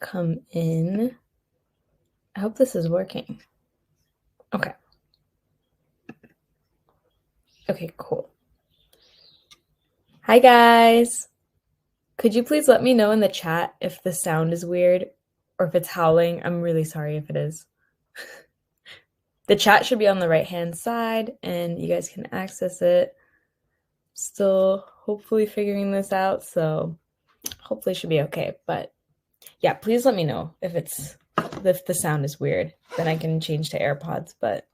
come in. I hope this is working. Okay. Okay, cool. Hi, guys. Could you please let me know in the chat if the sound is weird or if it's howling? I'm really sorry if it is. The chat should be on the right-hand side, and you guys can access it. Still hopefully figuring this out, so hopefully it should be okay. But yeah, please let me know if the sound is weird. Then I can change to AirPods, but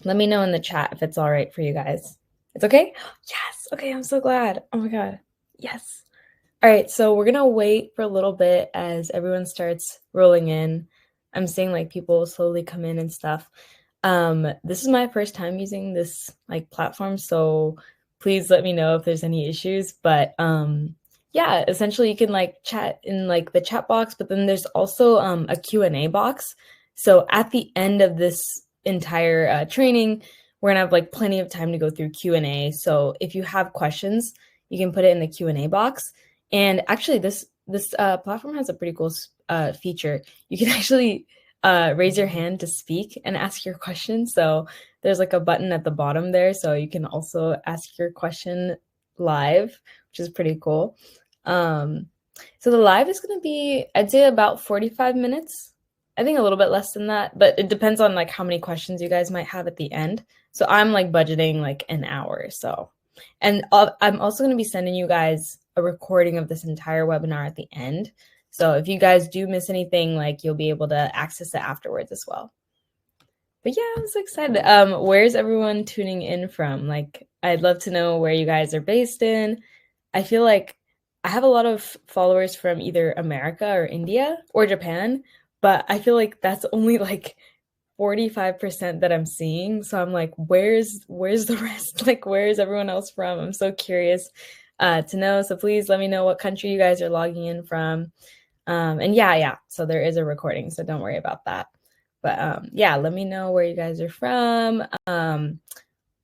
let me know in the chat if it's all right for you guys. It's okay? Yes. Okay, I'm so glad. Oh my God. Yes. All right, so we're gonna wait for a little bit as everyone starts rolling in. I'm seeing like people slowly come in and stuff. This is my first time using this like platform, so please let me know if there's any issues. But yeah, essentially you can like chat in like the chat box, but then there's also a Q&A box. So at the end of this entire training, we're gonna have like plenty of time to go through Q&A. So if you have questions, you can put it in the Q&A box. And actually, this platform has a pretty cool feature. You can actually raise your hand to speak and ask your question. So there's like a button at the bottom there, so you can also ask your question live, which is pretty cool. So the live is going to be, I'd say, about 45 minutes. I think a little bit less than that, but it depends on like how many questions you guys might have at the end. So I'm like budgeting like an hour or so. And I'm also going to be sending you guys a recording of this entire webinar at the end. So if you guys do miss anything, like you'll be able to access it afterwards as well. But yeah, I'm so excited. Where's everyone tuning in from? Like, I'd love to know where you guys are based in. I feel like I have a lot of followers from either America or India or Japan, but I feel like that's only like 45% that I'm seeing. So I'm like, where's the rest? Like, where is everyone else from? I'm so curious to know. So please let me know what country you guys are logging in from. And yeah. So there is a recording, so don't worry about that. But yeah, let me know where you guys are from.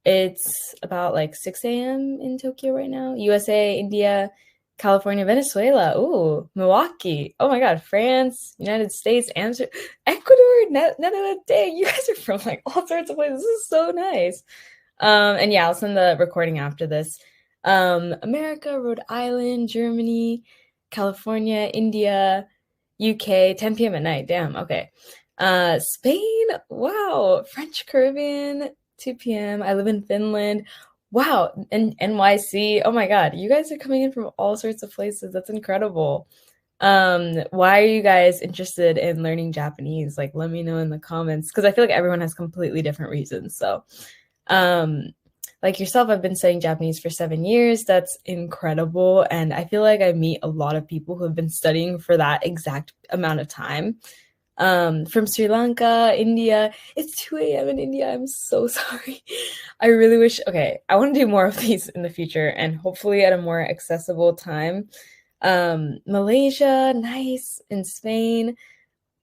It's about like 6 a.m. in Tokyo right now. USA, India, California, Venezuela, ooh, Milwaukee, oh my God, France, United States, Amsterdam, Ecuador, Netherlands, dang, you guys are from like all sorts of places. This is so nice. And yeah, I'll send the recording after this. America, Rhode Island, Germany, California, India, UK, 10 p.m. at night, damn, okay. Spain, wow, French Caribbean, 2 p.m. I live in Finland. Wow, and NYC. Oh my God, you guys are coming in from all sorts of places. That's incredible. Why are you guys interested in learning Japanese? Like, let me know in the comments, because I feel like everyone has completely different reasons. So, like yourself, I've been studying Japanese for 7 years. That's incredible. And I feel like I meet a lot of people who have been studying for that exact amount of time. From Sri Lanka, India. It's 2 a.m. in India. I'm so sorry. I really wish, okay, I want to do more of these in the future and hopefully at a more accessible time. Malaysia, nice. In Spain.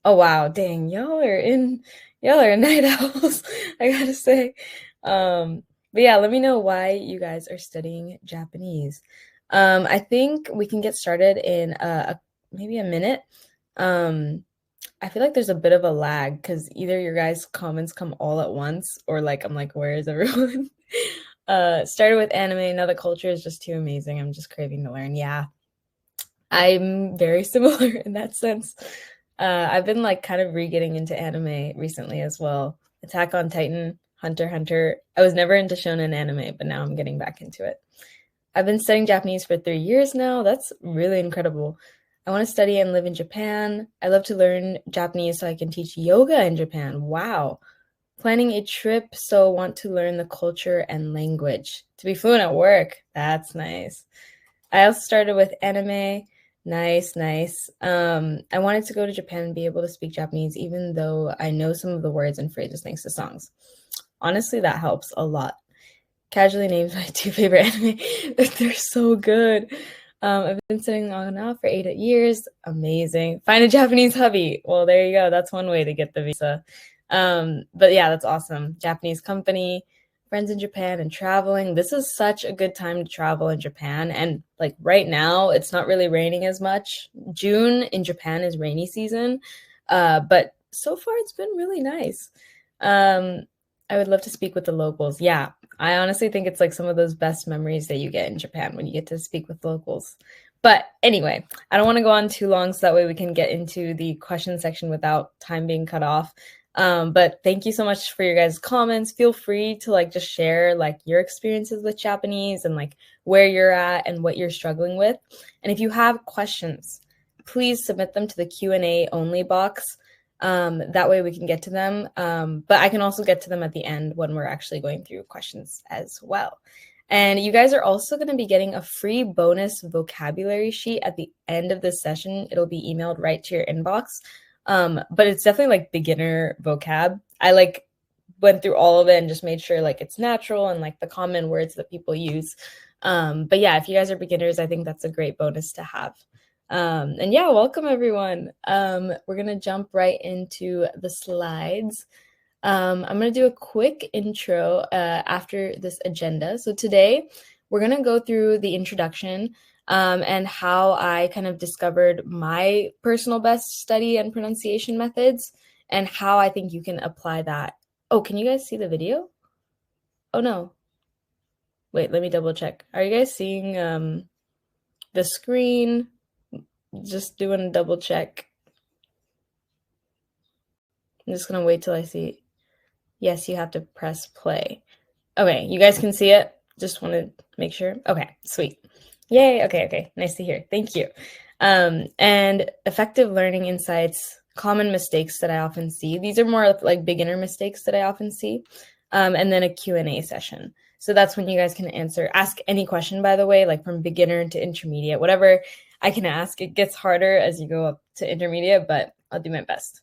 Oh wow, dang, y'all are night owls, I gotta say. But yeah, let me know why you guys are studying Japanese. I think we can get started in maybe a minute. I feel like there's a bit of a lag because either your guys' comments come all at once or like I'm like, where is everyone? Started with anime. Now the culture is just too amazing. I'm just craving to learn. Yeah, I'm very similar in that sense. I've been like kind of re-getting into anime recently as well. Attack on Titan, Hunter x Hunter. I was never into shonen anime, but now I'm getting back into it. I've been studying Japanese for 3 years now. That's really incredible. I want to study and live in Japan. I love to learn Japanese so I can teach yoga in Japan. Wow. Planning a trip, so want to learn the culture and language. To be fluent at work. That's nice. I also started with anime. Nice. I wanted to go to Japan and be able to speak Japanese, even though I know some of the words and phrases thanks to songs. Honestly, that helps a lot. Casually named my 2 favorite anime. They're so good. I've been studying on now for 8 years. Amazing. Find a Japanese hubby. Well, there you go. That's one way to get the visa. But yeah, that's awesome. Japanese company. friends in Japan and traveling. This is such a good time to travel in Japan. And like right now, it's not really raining as much. June in Japan is rainy season, but so far it's been really nice. I would love to speak with the locals. Yeah, I honestly think it's like some of those best memories that you get in Japan when you get to speak with locals. But anyway, I don't want to go on too long so that way we can get into the question section without time being cut off. But thank you so much for your guys' comments. Feel free to like just share like your experiences with Japanese and like where you're at and what you're struggling with. And if you have questions, please submit them to the Q&A only box. That way we can get to them. But I can also get to them at the end when we're actually going through questions as well. And you guys are also going to be getting a free bonus vocabulary sheet at the end of this session. It'll be emailed right to your inbox. But it's definitely like beginner vocab. I like went through all of it and just made sure like it's natural and like the common words that people use. But yeah, if you guys are beginners, I think that's a great bonus to have. And yeah, welcome everyone. We're going to jump right into the slides. I'm going to do a quick intro after this agenda. So today we're going to go through the introduction and how I kind of discovered my personal best study and pronunciation methods and how I think you can apply that. Oh, can you guys see the video? Oh, no. Wait, let me double check. Are you guys seeing the screen? Just doing a double check. I'm just going to wait till I see. Yes, you have to press play. Okay, you guys can see it? Just want to make sure. Okay, sweet. Yay, okay. Nice to hear. Thank you. And effective learning insights, common mistakes that I often see. These are more like beginner mistakes that I often see. And then a Q&A session. So that's when you guys can ask any question, by the way, like from beginner to intermediate, whatever I can ask. It gets harder as you go up to intermediate, but I'll do my best.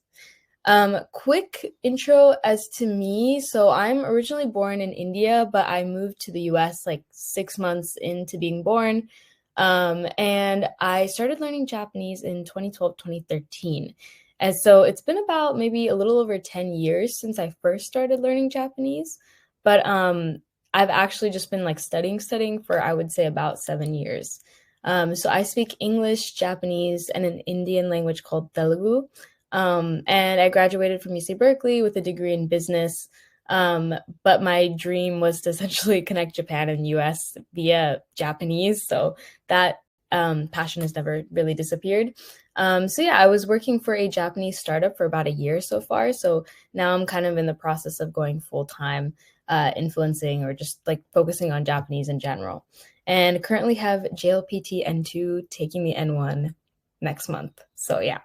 Quick intro as to me. So I'm originally born in India, but I moved to the US like 6 months into being born. And I started learning Japanese in 2012, 2013. And so it's been about maybe a little over 10 years since I first started learning Japanese. But I've actually just been like studying for, I would say, about 7 years. So I speak English, Japanese, and an Indian language called Telugu. And I graduated from UC Berkeley with a degree in business. But my dream was to essentially connect Japan and US via Japanese. So that passion has never really disappeared. So yeah, I was working for a Japanese startup for about a year so far. So now I'm kind of in the process of going full-time, influencing or just like focusing on Japanese in general. And currently have JLPT N2 taking the N1 next month. So yeah.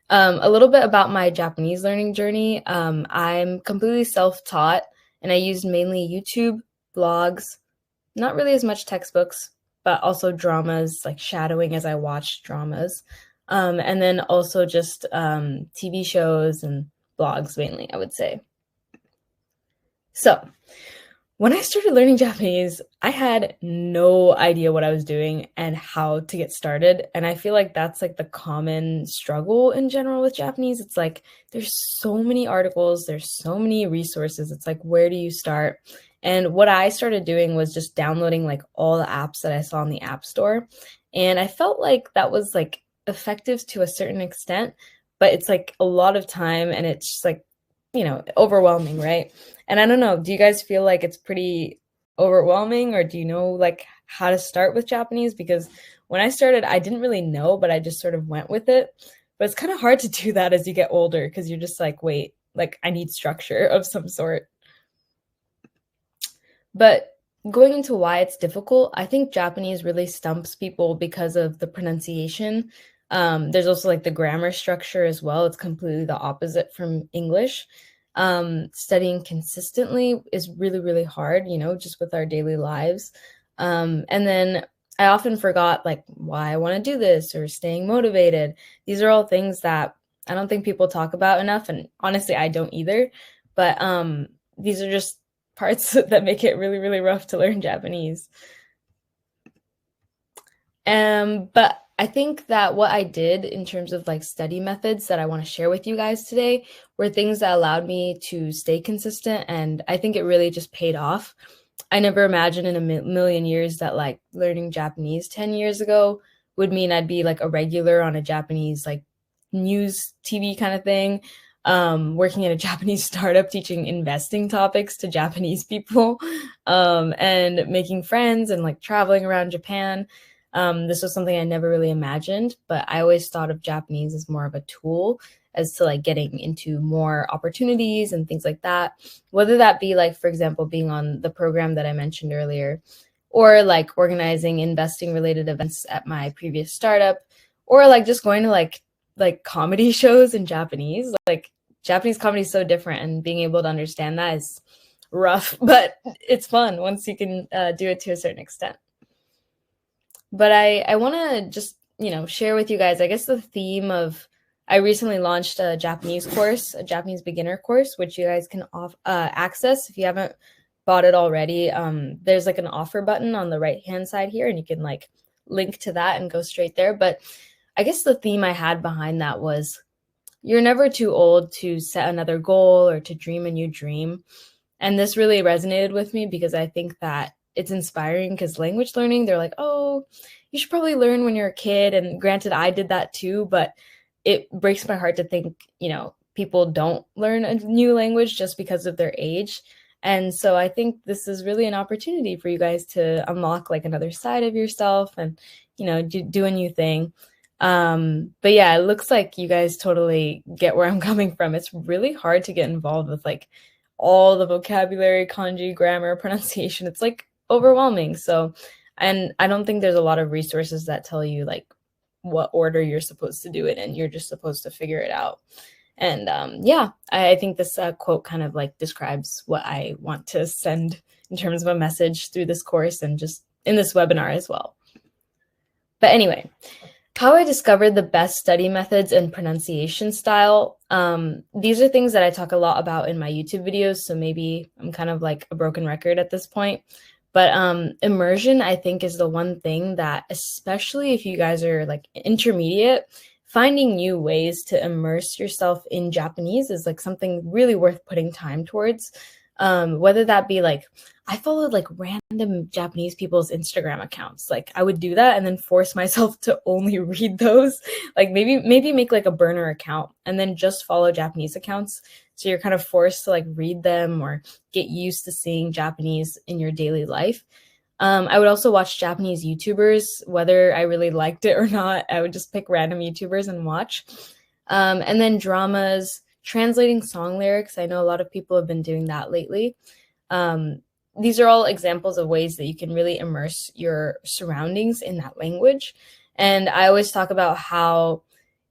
A little bit about my Japanese learning journey. I'm completely self-taught and I used mainly YouTube, blogs, not really as much textbooks, but also dramas, like shadowing as I watched dramas. And then also just TV shows and blogs mainly, I would say. So when I started learning Japanese, I had no idea what I was doing and how to get started. And I feel like that's like the common struggle in general with Japanese. It's like there's so many articles, there's so many resources. It's like, where do you start? And what I started doing was just downloading like all the apps that I saw in the App Store. And I felt like that was like effective to a certain extent, but it's like a lot of time and it's just like, overwhelming, right? And I don't know, do you guys feel like it's pretty overwhelming or do you know like how to start with Japanese? Because when I started, I didn't really know, but I just sort of went with it. But it's kind of hard to do that as you get older because you're just like, wait, like I need structure of some sort. But going into why it's difficult, I think Japanese really stumps people because of the pronunciation. There's also like the grammar structure as well. It's completely the opposite from English. Studying consistently is really, really hard, just with our daily lives. And then I often forgot like why I want to do this or staying motivated. These are all things that I don't think people talk about enough. And honestly, I don't either. But these are just parts that make it really, really rough to learn Japanese. But I think that what I did in terms of like study methods that I want to share with you guys today were things that allowed me to stay consistent, and I think it really just paid off. I never imagined in a million years that like learning Japanese 10 years ago would mean I'd be like a regular on a Japanese like news TV kind of thing, working in a Japanese startup teaching investing topics to Japanese people, and making friends and like traveling around Japan. This was something I never really imagined, but I always thought of Japanese as more of a tool as to like getting into more opportunities and things like that. Whether that be like, for example, being on the program that I mentioned earlier, or like organizing investing related events at my previous startup, or like just going to like comedy shows in Japanese. Like Japanese comedy is so different, and being able to understand that is rough, but it's fun once you can do it to a certain extent. But I want to just, share with you guys, I guess the theme of, I recently launched a Japanese course, a Japanese beginner course, which you guys can access if you haven't bought it already. There's like an offer button on the right-hand side here, and you can like link to that and go straight there. But I guess the theme I had behind that was, you're never too old to set another goal or to dream a new dream. And this really resonated with me because I think that it's inspiring, because language learning, they're like, oh, you should probably learn when you're a kid. And granted, I did that too, but it breaks my heart to think, people don't learn a new language just because of their age. And so I think this is really an opportunity for you guys to unlock like another side of yourself and, do a new thing. But yeah, it looks like you guys totally get where I'm coming from. It's really hard to get involved with like all the vocabulary, kanji, grammar, pronunciation. It's like overwhelming. So, and I don't think there's a lot of resources that tell you like what order you're supposed to do it in. You're just supposed to figure it out. And yeah, I think this quote kind of like describes what I want to send in terms of a message through this course and just in this webinar as well. But anyway, how I discovered the best study methods and pronunciation style. These are things that I talk a lot about in my YouTube videos, so maybe I'm kind of like a broken record at this point. But immersion, I think, is the one thing that, especially if you guys are like intermediate, finding new ways to immerse yourself in Japanese is like something really worth putting time towards. Whether that be like, I followed like random Japanese people's Instagram accounts. Like I would do that and then force myself to only read those. Like maybe make like a burner account and then just follow Japanese accounts. So you're kind of forced to like read them or get used to seeing Japanese in your daily life. I would also watch Japanese YouTubers, whether I really liked it or not. I would just pick random YouTubers and watch. And then dramas, translating song lyrics. I know a lot of people have been doing that lately. These are all examples of ways that you can really immerse your surroundings in that language. And I always talk about how,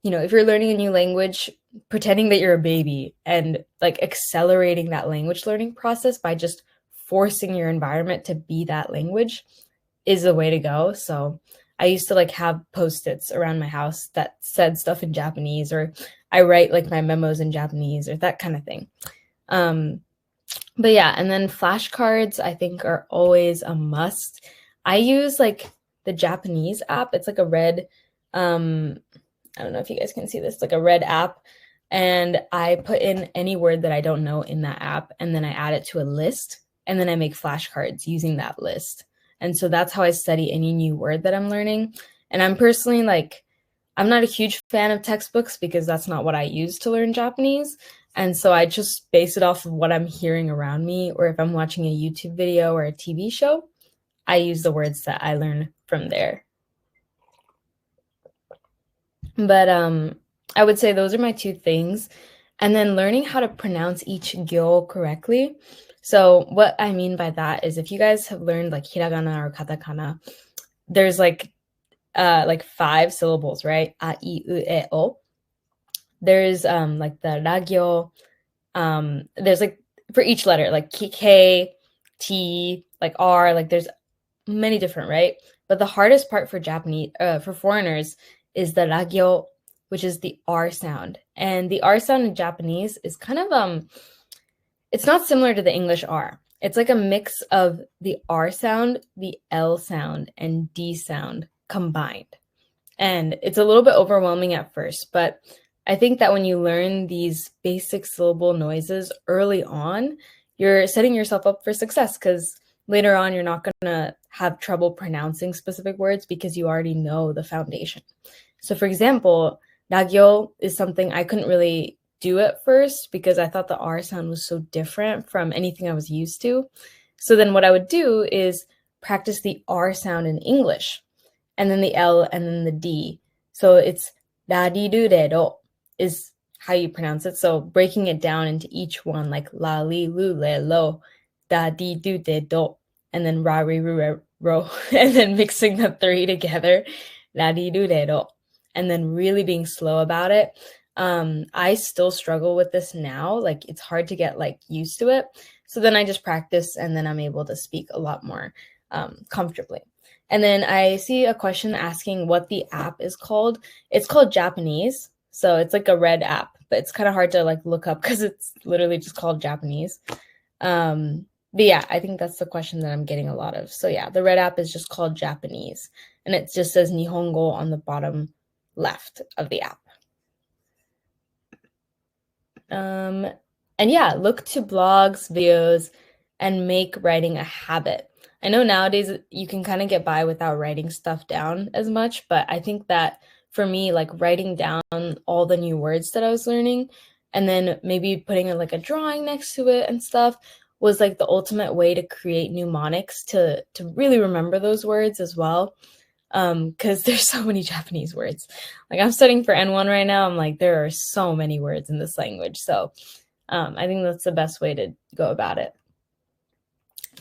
if you're learning a new language, pretending that you're a baby and like accelerating that language learning process by just forcing your environment to be that language is the way to go. So I used to like have Post-its around my house that said stuff in Japanese, or I write like my memos in Japanese or that kind of thing. But yeah, and then flashcards I think are always a must. I use like the Japanese app. It's like a red, I don't know if you guys can see this, like a red app. And I put in any word that I don't know in that app, and then I add it to a list, and then I make flashcards using that list. And so that's how I study any new word that I'm learning. And I'm personally like, I'm not a huge fan of textbooks because that's not what I use to learn Japanese. And so I just base it off of what I'm hearing around me, or if I'm watching a YouTube video or a TV show, I use the words that I learn from there. But I would say those are my two things. And then learning how to pronounce each gyo correctly. So what I mean by that is if you guys have learned like hiragana or katakana, there's like 5 syllables, right? A, I, U, E, O. There's like the ragyo. There's like for each letter, like K, T, like R, like there's many different, right? But the hardest part for Japanese, for foreigners, is the ragyo, which is the R sound. And the R sound in Japanese is kind of it's not similar to the English R. It's like a mix of the R sound, the L sound, and D sound combined. And it's a little bit overwhelming at first, but I think that when you learn these basic syllable noises early on, you're setting yourself up for success because later on you're not going to have trouble pronouncing specific words because you already know the foundation. So for example, Nagyo is something I couldn't really do at first because I thought the R sound was so different from anything I was used to. So then what I would do is practice the R sound in English, and then the L, and then the D. So it's da-di-do-de-do is how you pronounce it. So breaking it down into each one, like la-li-lu-le-lo, da-di-do-de-do, and then ra-ri-ru-ro, and then mixing the three together, la-di-do-de-do, and then really being slow about it. I still struggle with this now. Like, it's hard to get like used to it. So then I just practice, and then I'm able to speak a lot more comfortably. And then I see a question asking what the app is called. It's called Japanese. So it's like a red app, but it's kind of hard to like look up because it's literally just called Japanese. But yeah, I think that's the question that I'm getting a lot of. So yeah, the red app is just called Japanese, and it just says Nihongo on the bottom left of the app. And yeah, look to blogs, videos, and make writing a habit. I know nowadays you can kind of get by without writing stuff down as much, but I think that for me, like writing down all the new words that I was learning and then maybe putting like a drawing next to it and stuff was like the ultimate way to create mnemonics to really remember those words as well. Because there's so many Japanese words. Like, I'm studying for N1 right now. I'm like, there are so many words in this language. So I think that's the best way to go about it.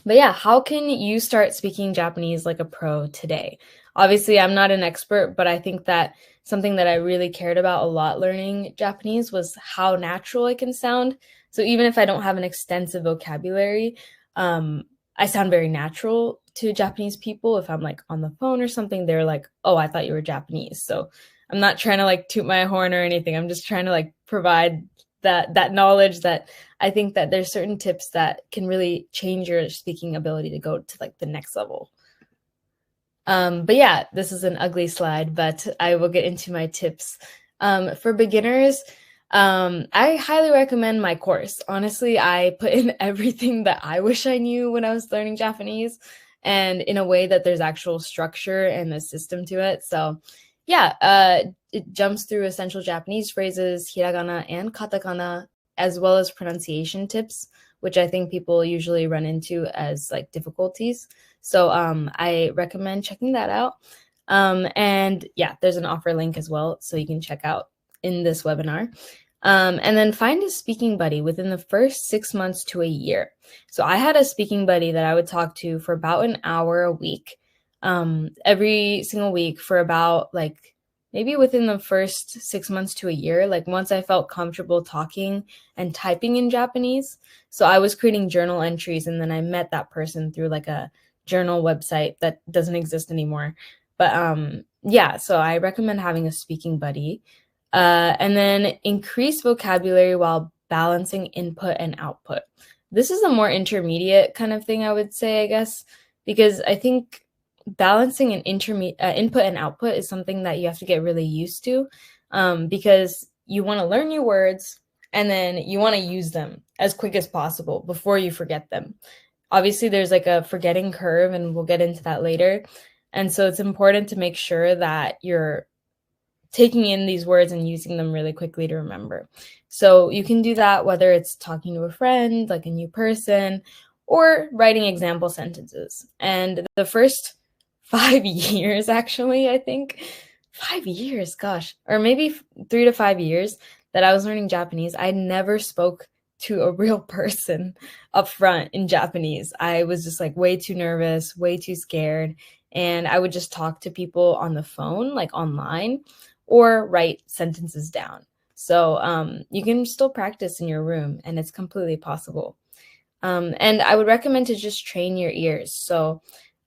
But yeah, how can you start speaking Japanese like a pro today? Obviously, I'm not an expert, but I think that something that I really cared about a lot learning Japanese was how natural it can sound. So even if I don't have an extensive vocabulary, I sound very natural to Japanese people. If I'm like on the phone or something, they're like, oh, I thought you were Japanese. So I'm not trying to like toot my horn or anything. I'm just trying to like provide that knowledge that I think that there's certain tips that can really change your speaking ability to go to like the next level. But yeah, this is an ugly slide, but I will get into my tips. For beginners, I highly recommend my course. Honestly, I put in everything that I wish I knew when I was learning Japanese, and in a way that there's actual structure and a system to it. So yeah, it jumps through essential Japanese phrases, hiragana and katakana, as well as pronunciation tips, which I think people usually run into as like difficulties. So I recommend checking that out. And yeah, there's an offer link as well, so you can check out in this webinar. And then find a speaking buddy within the first 6 months to a year. So I had a speaking buddy that I would talk to for about an hour a week, every single week for about like maybe within the first 6 months to a year, like once I felt comfortable talking and typing in Japanese. So I was creating journal entries, and then I met that person through like a journal website that doesn't exist anymore. But yeah, so I recommend having a speaking buddy. And then increase vocabulary while balancing input and output. This is a more intermediate kind of thing, I would say, I guess, because I think balancing an input and output is something that you have to get really used to, because you want to learn your words and then you want to use them as quick as possible before you forget them. Obviously, there's like a forgetting curve, and we'll get into that later. And so it's important to make sure that you're taking in these words and using them really quickly to remember. So you can do that whether it's talking to a friend, like a new person, or writing example sentences. And the first 5 years, actually, I think 5 years, gosh, or maybe 3 to 5 years that I was learning Japanese, I never spoke to a real person up front in Japanese. I was just like way too nervous, way too scared. And I would just talk to people on the phone, like online, or write sentences down. So you can still practice in your room, and it's completely possible. And I would recommend to just train your ears. So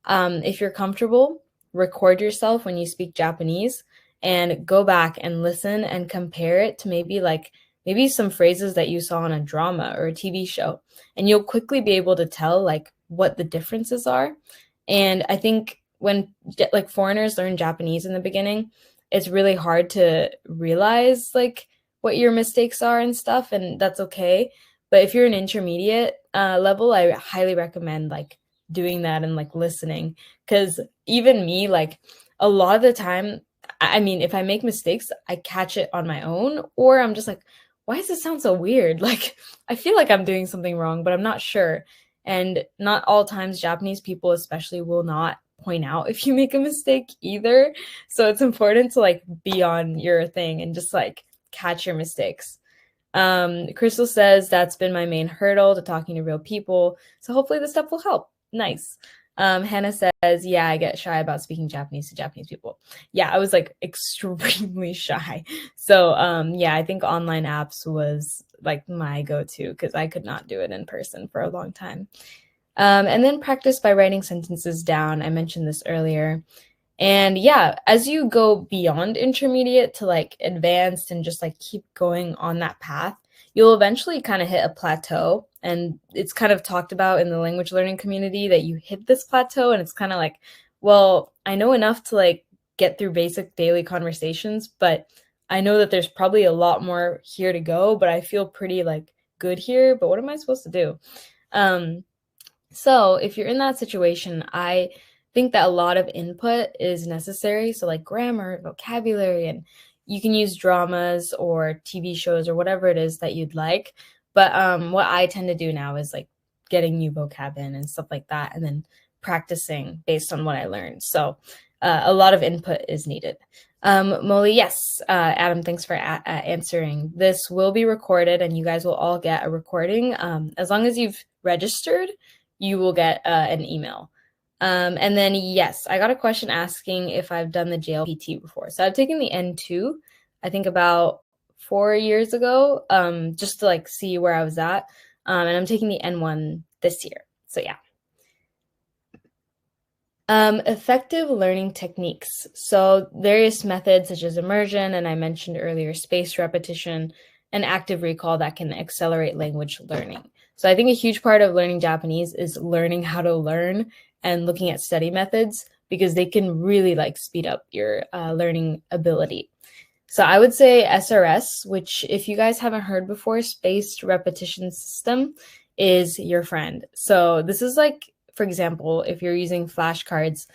if you're comfortable, record yourself when you speak Japanese and go back and listen and compare it to maybe some phrases that you saw on a drama or a TV show. And you'll quickly be able to tell like what the differences are. And I think when like foreigners learn Japanese in the beginning, it's really hard to realize like what your mistakes are and stuff, and that's okay. But if you're an intermediate level, I highly recommend like doing that and like listening, because even me, like a lot of the time, I mean, if I make mistakes, I catch it on my own, or I'm just like, why does this sound so weird? Like, I feel like I'm doing something wrong, but I'm not sure. And not all times Japanese people especially will not point out if you make a mistake either. So it's important to like be on your thing and just like catch your mistakes. Crystal says that's been my main hurdle to talking to real people. So hopefully this stuff will help. Nice. Hannah says, yeah, I get shy about speaking Japanese to Japanese people. Yeah, I was like extremely shy. So yeah, I think online apps was like my go-to because I could not do it in person for a long time. And then practice by writing sentences down. I mentioned this earlier. And yeah, as you go beyond intermediate to like advanced and just like keep going on that path, you'll eventually kind of hit a plateau. And it's kind of talked about in the language learning community that you hit this plateau, and it's kind of like, well, I know enough to like get through basic daily conversations, but I know that there's probably a lot more here to go, but I feel pretty like good here, but what am I supposed to do? So if you're in that situation, I think that a lot of input is necessary. So like grammar, vocabulary, and you can use dramas or TV shows or whatever it is that you'd like. But what I tend to do now is like getting new vocab in and stuff like that, and then practicing based on what I learned. So a lot of input is needed. Molly, yes, Adam, thanks for answering. This will be recorded, and you guys will all get a recording. As long as you've registered, you will get an email. And then, yes, I got a question asking if I've done the JLPT before. So I've taken the N2, I think about 4 years ago, just to like see where I was at. And I'm taking the N1 this year. So yeah. Effective learning techniques. So various methods such as immersion, and I mentioned earlier, spaced repetition and active recall that can accelerate language learning. So I think a huge part of learning Japanese is learning how to learn and looking at study methods, because they can really like speed up your learning ability. So I would say SRS, which if you guys haven't heard before, spaced repetition system, is your friend. So this is like, for example, if you're using flashcards,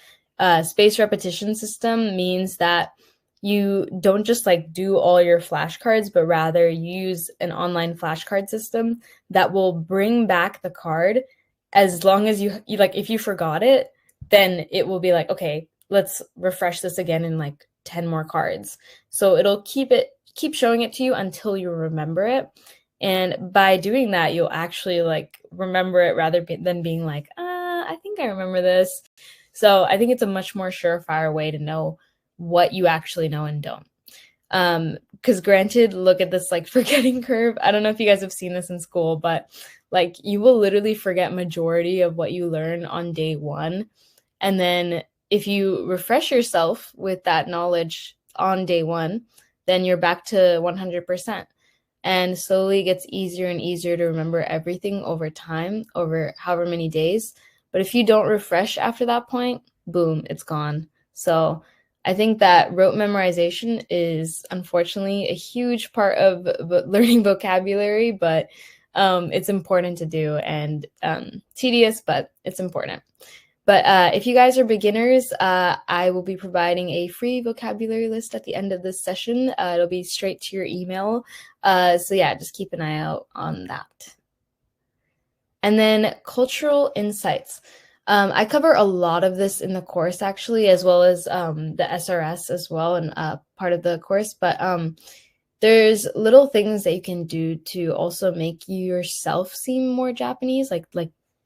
spaced repetition system means that you don't just like do all your flashcards, but rather use an online flashcard system that will bring back the card as long as you like, if you forgot it, then it will be like, okay, let's refresh this again in like 10 more cards. So it'll keep showing it to you until you remember it. And by doing that, you'll actually like remember it rather than being like, I think I remember this. So I think it's a much more surefire way to know what you actually know and don't. Because granted, look at this like forgetting curve. I don't know if you guys have seen this in school, but like you will literally forget majority of what you learn on day one. And then if you refresh yourself with that knowledge on day one, then you're back to 100%. And slowly it gets easier and easier to remember everything over time, over however many days. But if you don't refresh after that point, boom, it's gone. So I think that rote memorization is unfortunately a huge part of learning vocabulary, but it's important to do, and tedious, but it's important. But if you guys are beginners, I will be providing a free vocabulary list at the end of this session. It'll be straight to your email. So yeah, just keep an eye out on that. And then cultural insights. I cover a lot of this in the course actually, as well as the SRS as well, and part of the course. But there's little things that you can do to also make yourself seem more Japanese, like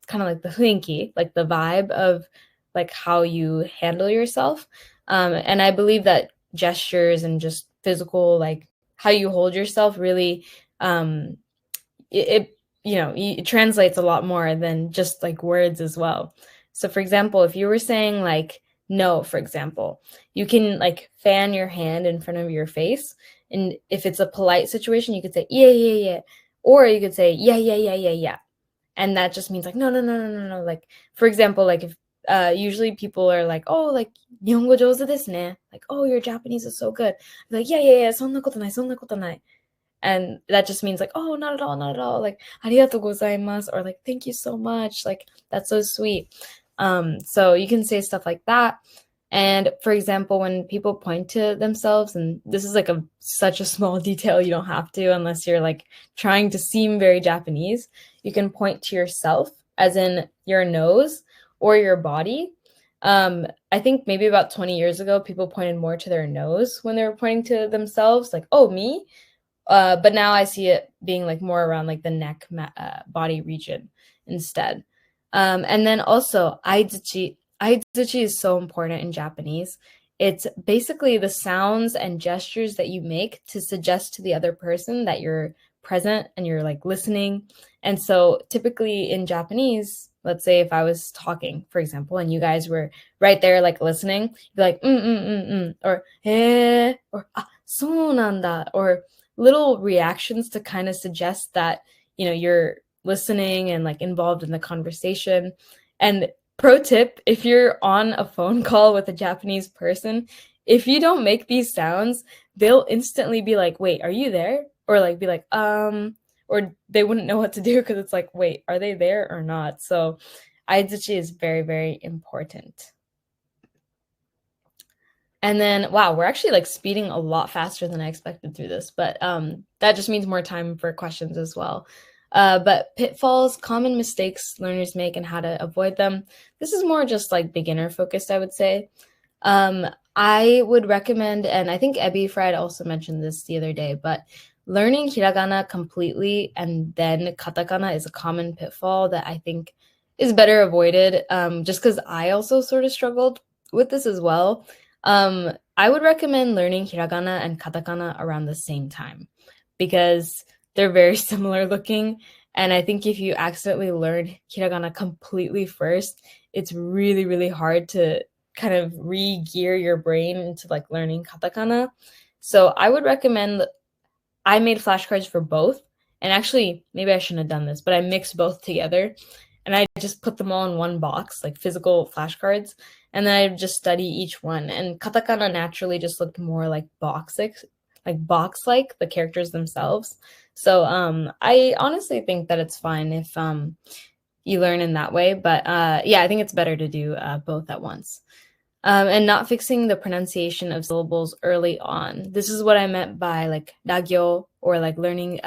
kind of like the huinki, like the vibe of like how you handle yourself. And I believe that gestures and just physical, like how you hold yourself really, it translates a lot more than just like words as well. So for example, if you were saying like no, for example, you can like fan your hand in front of your face. And if it's a polite situation, you could say, yeah. Or you could say, yeah. And that just means like, no. Like, for example, like if usually people are like, oh, like, 日本語上手ですね. Like, oh, your Japanese is so good. I'm like, yeah, そんなことない, そんなことない. And that just means like, oh, not at all, not at all. Like, ありがとうございます. Or like, thank you so much. Like, that's so sweet. So you can say stuff like that. And for example, when people point to themselves, and this is like such a small detail, you don't have to unless you're like trying to seem very Japanese. You can point to yourself, as in your nose or your body. I think maybe about 20 years ago, people pointed more to their nose when they were pointing to themselves, like, oh, me. But now I see it being like more around like the neck, body region instead. And then also, aizuchi. Aizuchi is so important in Japanese. It's basically the sounds and gestures that you make to suggest to the other person that you're present and you're like listening. And so typically in Japanese, let's say if I was talking, for example, and you guys were right there like listening, you'd be like, or or so nanda, or little reactions to kind of suggest that, you know, you're listening and like involved in the conversation. And pro tip, if you're on a phone call with a Japanese person, if you don't make these sounds, they'll instantly be like, wait, are you there? Or like be like, or they wouldn't know what to do because it's like, wait, are they there or not? So aizuchi is very, very important. And then, wow, we're actually like speeding a lot faster than I expected through this, but that just means more time for questions as well. But pitfalls, common mistakes learners make and how to avoid them. This is more just like beginner focused, I would say. I would recommend, and I think Ebi Fried also mentioned this the other day, but learning hiragana completely and then katakana is a common pitfall that I think is better avoided, just because I also sort of struggled with this as well. I would recommend learning hiragana and katakana around the same time because they're very similar looking. And I think if you accidentally learn hiragana completely first, it's really, really hard to kind of re-gear your brain into like learning katakana. So I would recommend, I made flashcards for both. And actually, maybe I shouldn't have done this, but I mixed both together. And I just put them all in one box, like physical flashcards. And then I just study each one. And katakana naturally just looked more like box-like, the characters themselves. So I honestly think that it's fine if you learn in that way. But yeah, I think it's better to do both at once. And not fixing the pronunciation of syllables early on. This is what I meant by like ragyo, or like learning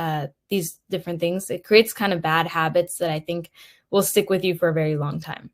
these different things. It creates kind of bad habits that I think will stick with you for a very long time.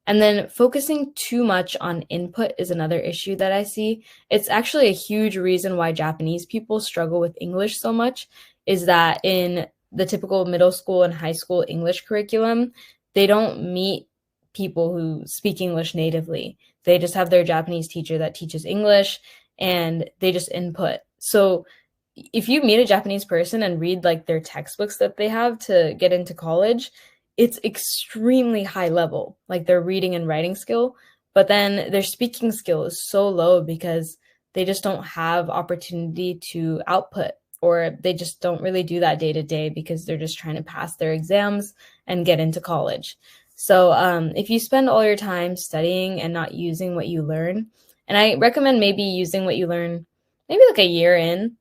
And then focusing too much on input is another issue that I see. It's actually a huge reason why Japanese people struggle with English so much, is that in the typical middle school and high school English curriculum, they don't meet people who speak English natively. They just have their Japanese teacher that teaches English and they just input. So if you meet a Japanese person and read like their textbooks that they have to get into college, it's extremely high level, like their reading and writing skill, but then their speaking skill is so low because they just don't have opportunity to output, or they just don't really do that day to day because they're just trying to pass their exams and get into college. So if you spend all your time studying and not using what you learn, and I recommend maybe using what you learn maybe like a year in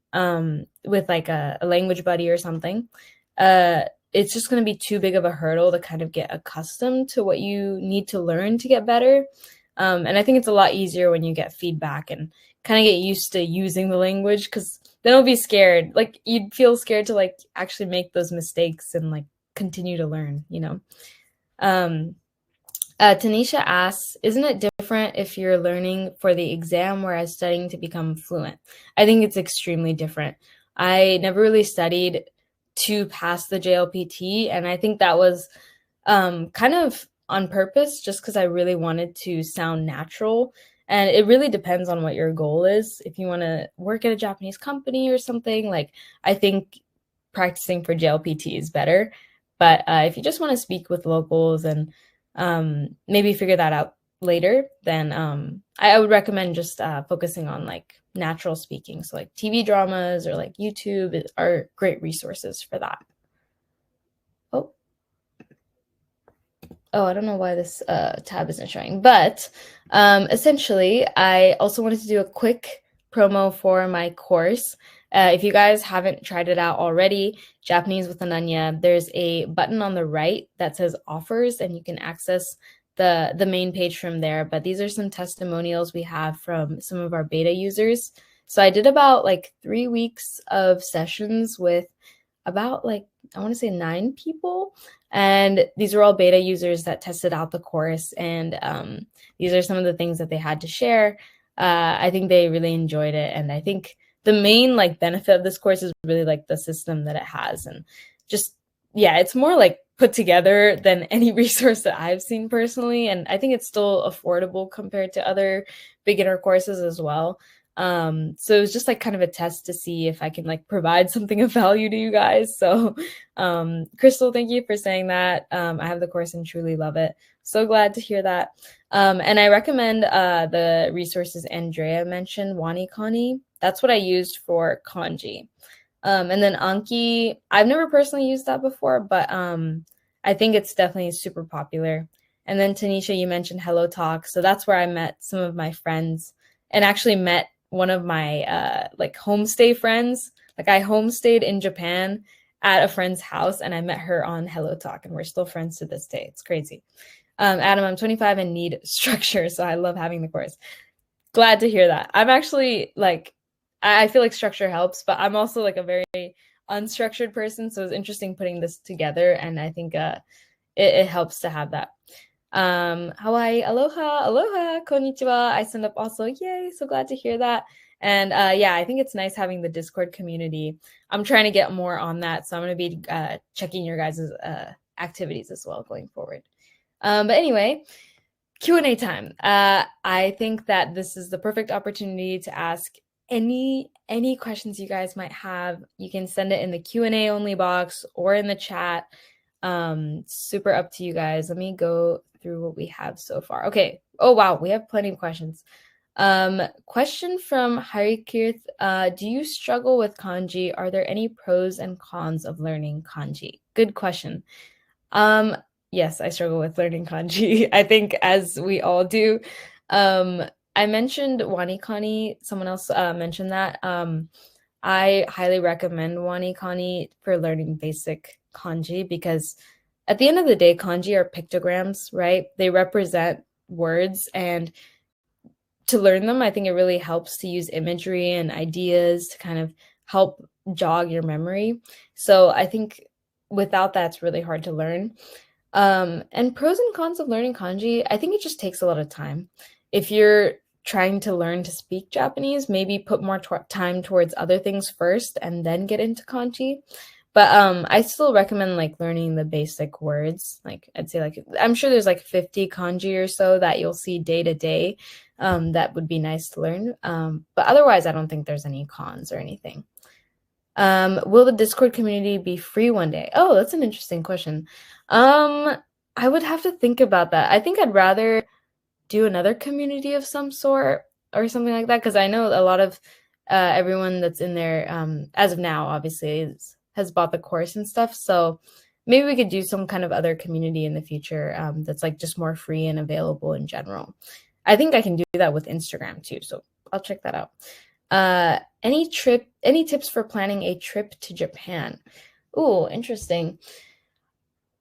with like a language buddy or something, it's just going to be too big of a hurdle to kind of get accustomed to what you need to learn to get better. And I think it's a lot easier when you get feedback and kind of get used to using the language, because then you'll be scared. Like you'd feel scared to like actually make those mistakes and like continue to learn, you know? Tanisha asks, isn't it different if you're learning for the exam whereas studying to become fluent? I think it's extremely different. I never really studied to pass the JLPT, and I think that was kind of on purpose, just because I really wanted to sound natural. And it really depends on what your goal is. If you want to work at a Japanese company or something, like I think practicing for JLPT is better. But if you just want to speak with locals and maybe figure that out later, then I would recommend just focusing on like natural speaking. So like TV dramas or like YouTube are great resources for that. Oh. Oh, I don't know why this tab isn't showing, but essentially, I also wanted to do a quick promo for my course. If you guys haven't tried it out already, Japanese with Ananya, there's a button on the right that says offers, and you can access the main page from there. But these are some testimonials we have from some of our beta users. So I did about like 3 weeks of sessions with about like, I want to say 9 people. And these are all beta users that tested out the course. And these are some of the things that they had to share. I think they really enjoyed it. And I think the main like benefit of this course is really like the system that it has. And just, yeah, it's more like put together than any resource that I've seen personally. And I think it's still affordable compared to other beginner courses as well. So it was just like kind of a test to see if I can like provide something of value to you guys. So, Crystal, thank you for saying that. I have the course and truly love it. So glad to hear that. And I recommend the resources Andrea mentioned, WaniKani. That's what I used for kanji. And then Anki, I've never personally used that before, but I think it's definitely super popular. And then Tanisha, you mentioned Hello Talk. So that's where I met some of my friends and actually met one of my like homestay friends. Like I homestayed in Japan at a friend's house and I met her on Hello Talk and we're still friends to this day. It's crazy. Adam, I'm 25 and need structure, so I love having the course. Glad to hear that. I'm actually like, I feel like structure helps, but I'm also like a very unstructured person, so it's interesting putting this together, and I think it helps to have that. Hawaii, aloha, konnichiwa. I send up also, yay, so glad to hear that. And yeah, I think it's nice having the Discord community. I'm trying to get more on that, so I'm going to be checking your guys' activities as well going forward. But anyway, Q&A time. I think that this is the perfect opportunity to ask any questions you guys might have. You can send it in the Q&A only box or in the chat. Super up to you guys. Let me go through what we have so far. Okay. Oh, wow. We have plenty of questions. Question from Harikirth. Do you struggle with kanji? Are there any pros and cons of learning kanji? Good question. Yes, I struggle with learning kanji. I think as we all do. I mentioned WaniKani. Someone else mentioned that. I highly recommend WaniKani for learning basic kanji because at the end of the day, kanji are pictograms, right? They represent words, and to learn them, I think it really helps to use imagery and ideas to kind of help jog your memory. So I think without that, it's really hard to learn. And pros and cons of learning kanji, I think it just takes a lot of time. If you're trying to learn to speak Japanese, maybe put more time towards other things first and then get into kanji. But I still recommend like learning the basic words. Like I'd say like, I'm sure there's like 50 kanji or so that you'll see day to day. That would be nice to learn. But otherwise, I don't think there's any cons or anything. Will the Discord community be free one day? Oh, that's an interesting question. I would have to think about that. I think I'd rather do another community of some sort or something like that, because I know a lot of everyone that's in there as of now obviously has bought the course and stuff, so maybe we could do some kind of other community in the future that's like just more free and available in general. I think I can do that with Instagram too, so I'll check that out. Any tips for planning a trip to Japan? Ooh, interesting.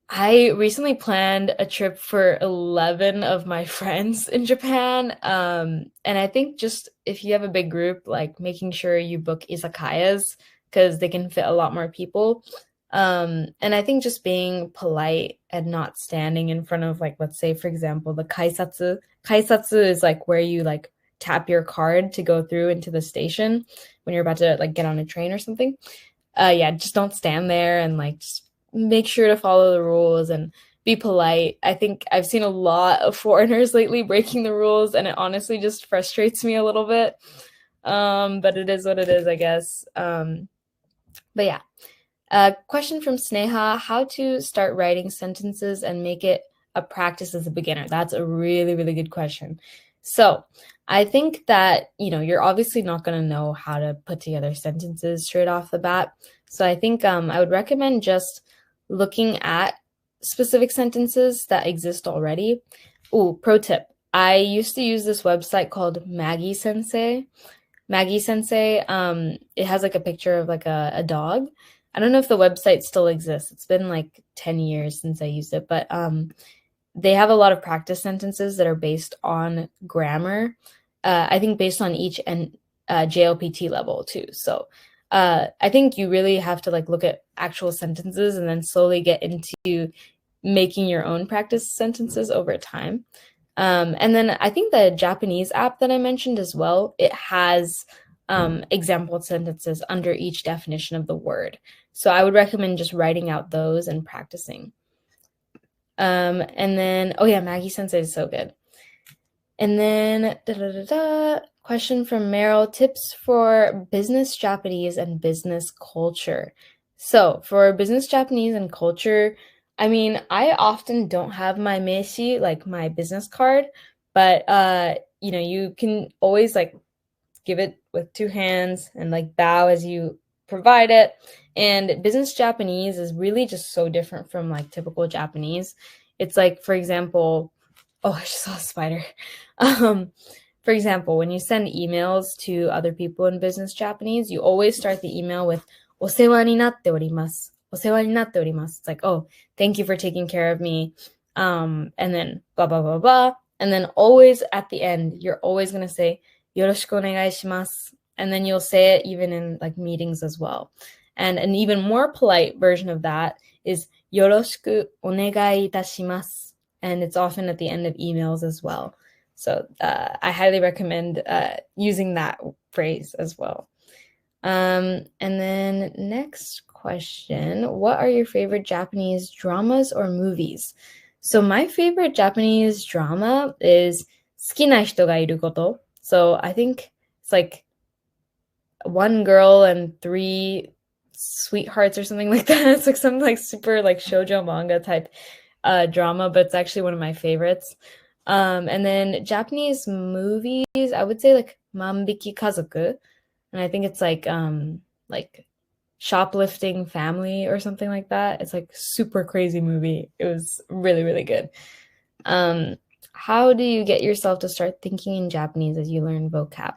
I recently planned a trip for 11 of my friends in Japan. And I think just if you have a big group, like making sure you book izakayas because they can fit a lot more people. And I think just being polite and not standing in front of, like, let's say, for example, the kaisatsu. Kaisatsu is like where you like tap your card to go through into the station when you're about to like get on a train or something. Yeah, just don't stand there, and like just make sure to follow the rules and be polite. I think I've seen a lot of foreigners lately breaking the rules, and it honestly just frustrates me a little bit. But it is what it is, I guess. But yeah. Question from Sneha: how to start writing sentences and make it a practice as a beginner? That's a really, really good question. So I think that, you're obviously not going to know how to put together sentences straight off the bat. So I think I would recommend just looking at specific sentences that exist already. Ooh, pro tip. I used to use this website called Maggie Sensei. Maggie Sensei, it has like a picture of like a dog. I don't know if the website still exists. It's been like 10 years since I used it, but they have a lot of practice sentences that are based on grammar. I think based on each JLPT level too. So I think you really have to like look at actual sentences and then slowly get into making your own practice sentences over time. And then I think the Japanese app that I mentioned as well, it has example sentences under each definition of the word. So I would recommend just writing out those and practicing. And then, oh yeah, Maggie Sensei is so good. And then, question from Meryl, tips for business Japanese and business culture. So for business Japanese and culture, I mean, I often don't have my meishi, like my business card, but you know, you can always like give it with two hands and like bow as you provide it. And business Japanese is really just so different from like typical Japanese. It's like, for example, oh, I just saw a spider. For example, when you send emails to other people in business Japanese, you always start the email with お世話になっております。お世話になっております. It's like, oh, thank you for taking care of me. And then blah, blah, blah, blah. And then always at the end, you're always going to say よろしくお願いします. And then you'll say it even in like meetings as well. And an even more polite version of that is よろしくお願いいたします. And it's often at the end of emails as well. So I highly recommend using that phrase as well. And then next question, what are your favorite Japanese dramas or movies? So my favorite Japanese drama is 好きな人がいること. So I think it's like one girl and three sweethearts or something like that. It's like some like super like shoujo manga type drama, but it's actually one of my favorites. And then Japanese movies, I would say like Manbiki Kazoku. And I think it's like shoplifting family or something like that. It's like super crazy movie. It was really, really good. How do you get yourself to start thinking in Japanese as you learn vocab?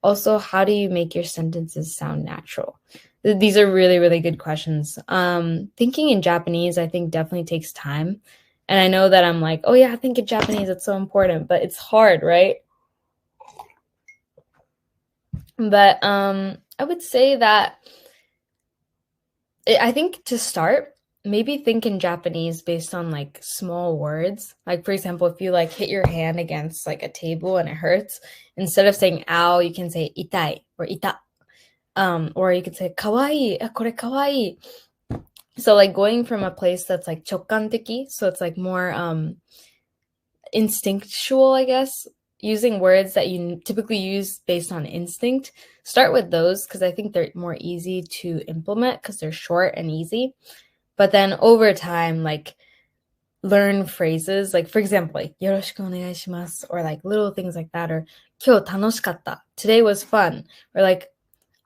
Also, how do you make your sentences sound natural? These are really, really good questions. Thinking in Japanese, I think definitely takes time. And I know that I'm like, oh yeah, think in Japanese, it's so important, but it's hard, right? But I would say that I think to start, maybe think in Japanese based on like small words. Like for example, if you like hit your hand against like a table and it hurts, instead of saying ow, you can say itai or ita. Or you could say kawaii, kore kawaii. So like going from a place that's like chokkanteki, so it's like more instinctual, I guess, using words that you typically use based on instinct. Start with those because I think they're more easy to implement because they're short and easy. But then over time, like learn phrases, like for example, like よろしくお願いします or like little things like that, or 今日楽しかった today was fun, or like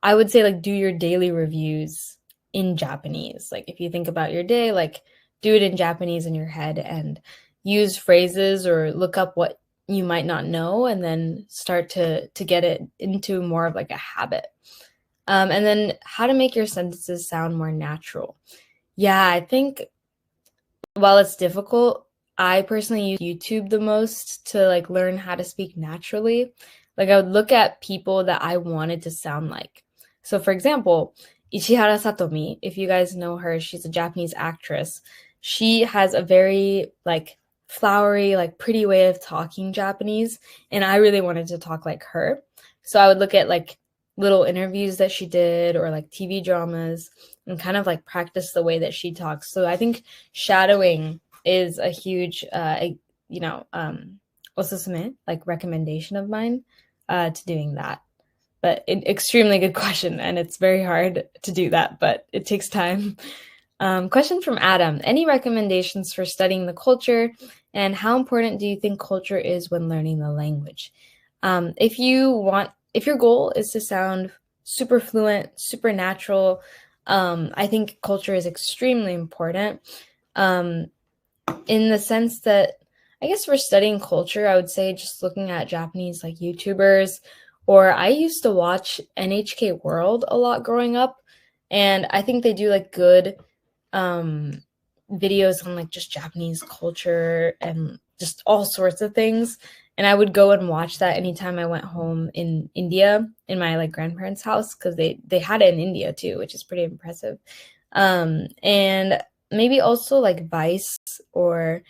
I would say like do your daily reviews in Japanese. Like if you think about your day, like do it in Japanese in your head and use phrases or look up what you might not know and then start to get it into more of like a habit. And then how to make your sentences sound more natural. Yeah, I think while it's difficult, I personally use YouTube the most to like learn how to speak naturally. Like I would look at people that I wanted to sound like. So for example, Ishihara Satomi, if you guys know her, she's a Japanese actress. She has a very like flowery, like pretty way of talking Japanese, and I really wanted to talk like her. So I would look at like little interviews that she did or like TV dramas and kind of like practice the way that she talks. So I think shadowing is a huge osusume, like recommendation of mine to doing that. But extremely good question, and it's very hard to do that, but it takes time. Question from Adam. Any recommendations for studying the culture, and how important do you think culture is when learning the language? If your goal is to sound super fluent, super natural, I think culture is extremely important. in the sense that I guess for studying culture, I would say just looking at Japanese like YouTubers, or I used to watch NHK World a lot growing up, and I think they do like good videos on like just Japanese culture and just all sorts of things. And I would go and watch that anytime I went home in India in my like grandparents' house, because they had it in India too, which is pretty impressive. And maybe also like Vice, or